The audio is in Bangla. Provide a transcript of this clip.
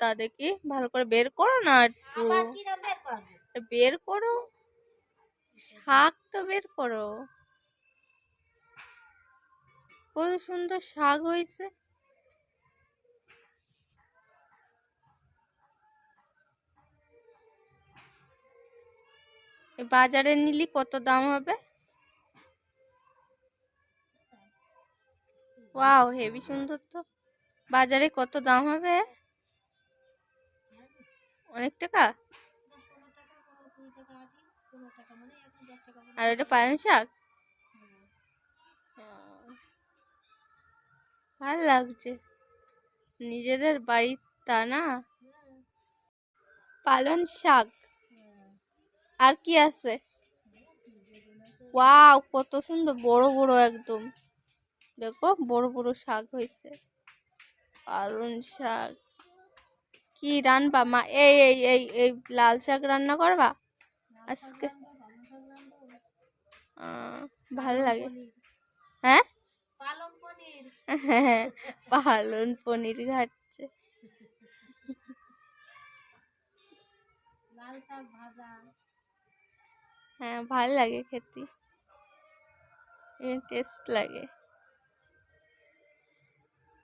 ভর্তা, দেখি ভালো করে বের করো না একটু, বের করো, শাক তো বের করো। কত সুন্দর শাক হয়েছে। বাজারে নিলি কত দাম হবে? ওয়াও, হেভি সুন্দর তো। বাজারে কত দাম হবে? অনেক টাকা। আর এটা পালং শাক, ভাল লাগছে নিজেদের বাড়ির, তা না? পালং শাক আর কি আছে? ওয়াও, কত সুন্দর বড় বড় একদম, দেখো বড় বড় শাক হয়েছে। পালং শাক কি রান্না মা? এই এই এই এই লাল শাক রান্না করবা আজকে? ভাল লাগে। হ্যাঁ হ্যাঁ, পালং পনির খাচ্ছে। হ্যাঁ, ভাল লাগে খেতে, টেস্ট লাগে।